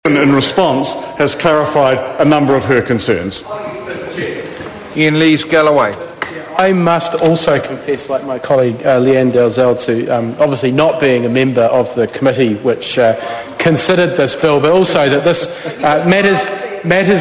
in response has clarified a number of her concerns. Iain-Lees Galloway. I must also confess, like my colleague Leanne Dalzell, to obviously not being a member of the committee which considered this bill, but also that this matters.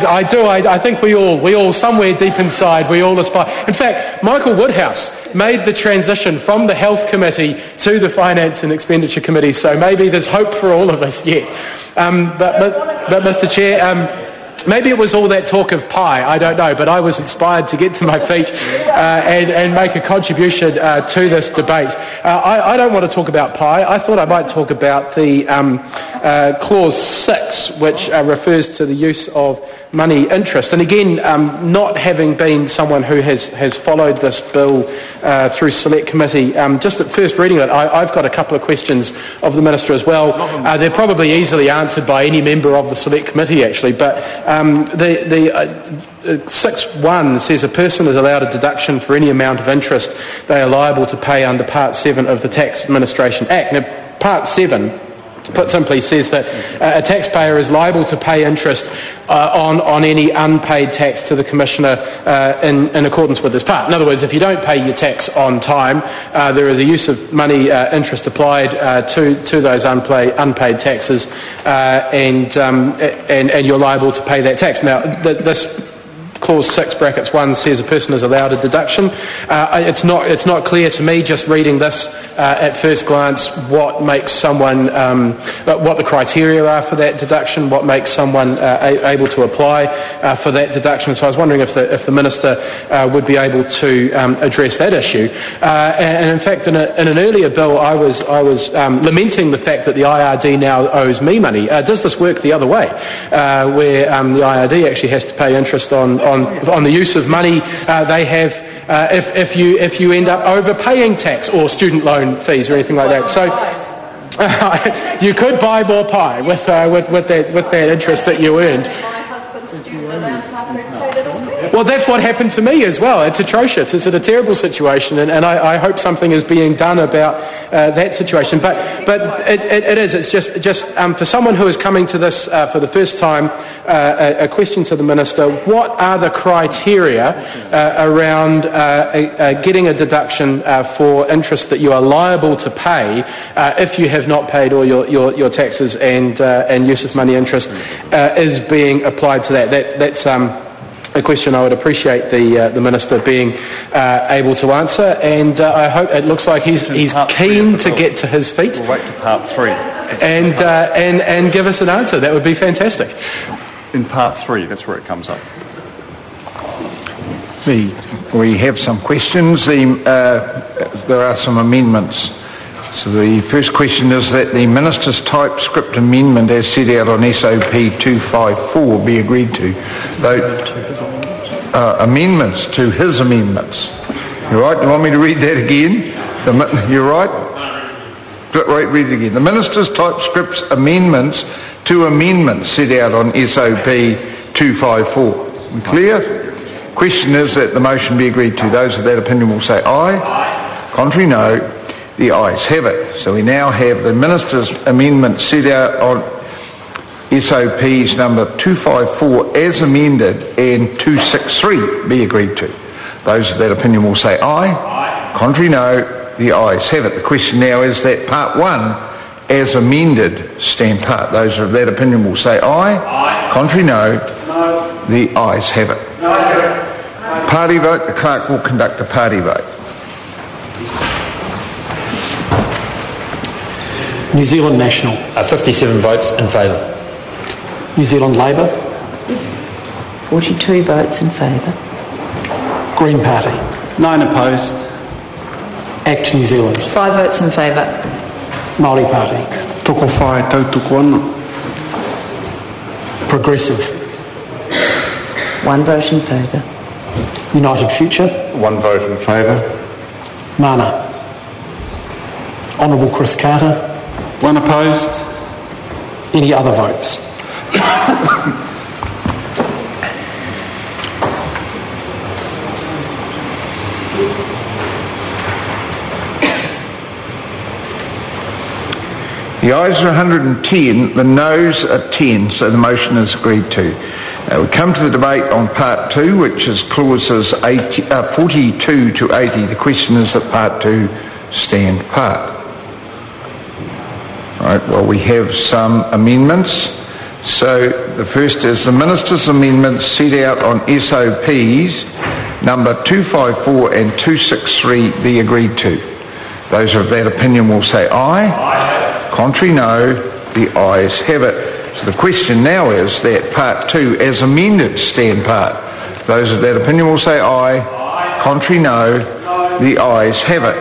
I think we all, somewhere deep inside, we all aspire. In fact, Michael Woodhouse made the transition from the Health Committee to the Finance and Expenditure Committee, so maybe there's hope for all of us yet. But Mr. Chair, maybe it was all that talk of pie, I don't know, but I was inspired to get to my feet and make a contribution to this debate. I don't want to talk about pie. I thought I might talk about the Clause 6, which refers to the use of money interest. And again, not having been someone who has followed this bill through Select Committee, just at first reading it, I've got a couple of questions of the Minister as well. They're probably easily answered by any member of the Select Committee, actually, but the 6.1 says a person is allowed a deduction for any amount of interest they are liable to pay under Part 7 of the Tax Administration Act. Now, Part 7, put simply, says that a taxpayer is liable to pay interest on any unpaid tax to the Commissioner in accordance with this part. In other words, if you don't pay your tax on time, there is a use of money interest applied to those unpaid taxes, and you're liable to pay that tax. Now, this Clause 6 brackets 1 says a person is allowed a deduction. It's not clear to me, just reading this at first glance, what makes someone, what the criteria are for that deduction, what makes someone able to apply for that deduction. So I was wondering if the Minister would be able to address that issue. And in fact, in an earlier bill, I was lamenting the fact that the IRD now owes me money. Does this work the other way, where the IRD actually has to pay interest on the use of money they have if you end up overpaying tax or student loan fees or anything like that? So you could buy more pie with that interest that you earned. Well, that's what happened to me as well. It's atrocious. It's a terrible situation, and I hope something is being done about that situation. But it is. It's just for someone who is coming to this for the first time, a question to the Minister: what are the criteria around getting a deduction for interest that you are liable to pay if you have not paid all your taxes and use of money interest is being applied to that? That's a question I would appreciate the Minister being able to answer, and I hope it looks like he's keen to get to his feet. We'll wait to Part 3. And give us an answer. That would be fantastic. In Part 3, that's where it comes up. We have some questions. There are some amendments. So the first question is that the Minister's typescript amendment as set out on SOP 254 be agreed to. Amendments to his amendments. You're right? You want me to read that again? You're right? Right, read it again. The Minister's typescript's amendments to amendments set out on SOP 254. Clear? Question is that the motion be agreed to. Those of that opinion will say aye. Contrary, no. The ayes have it. So we now have the Minister's amendment set out on SOPs number 254 as amended and 263 be agreed to. Those of that opinion will say aye. Contrary, no. The ayes have it. The question now is that Part 1 as amended stand part. Those of that opinion will say aye. Contrary, no. The ayes have it. Party vote. The clerk will conduct a party vote. New Zealand National. 57 votes in favour. New Zealand Labour. 42 votes in favour. Green Party. 9 opposed. Act New Zealand. 5 votes in favour. Māori Party. Toko whae tautuku ana. Progressive. 1 vote in favour. United Future. 1 vote in favour. Mana. Honourable Chris Carter. 1 opposed. Any other votes? The ayes are 110, the noes are 10, so the motion is agreed to. We come to the debate on Part 2, which is clauses 42 to 80. The question is that Part 2 stand part. Right, well, we have some amendments. So the first is the Minister's amendments set out on SOPs number 254 and 263 be agreed to. Those of that opinion will say aye. Aye. Contrary, no. The ayes have it. So the question now is that Part 2 as amended stand part. Those of that opinion will say aye. Aye. Contrary, no. The ayes have it.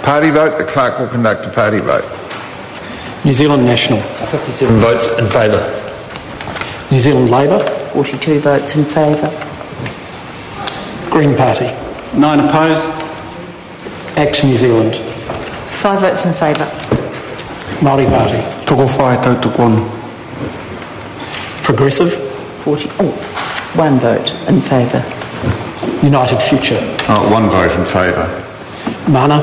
Party vote. The clerk will conduct a party vote. New Zealand National. 57 votes in favour. New Zealand Labour. 42 votes in favour. Green Party. 9 opposed. Act New Zealand. 5 votes in favour. Māori Party. Toko whai tautuk one. Progressive. 1 vote in favour. United Future. 1 vote in favour. Mana.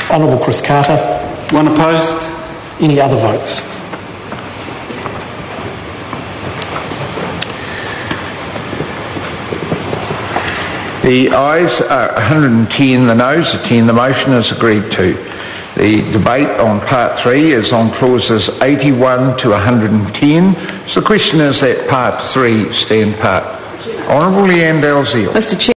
Honourable Chris Carter. 1 opposed. Any other votes? The ayes are 110, the noes are 10. The motion is agreed to. The debate on Part 3 is on clauses 81 to 110. So the question is that Part 3 stand part. Honourable Iain-Lees. Mr. Chair.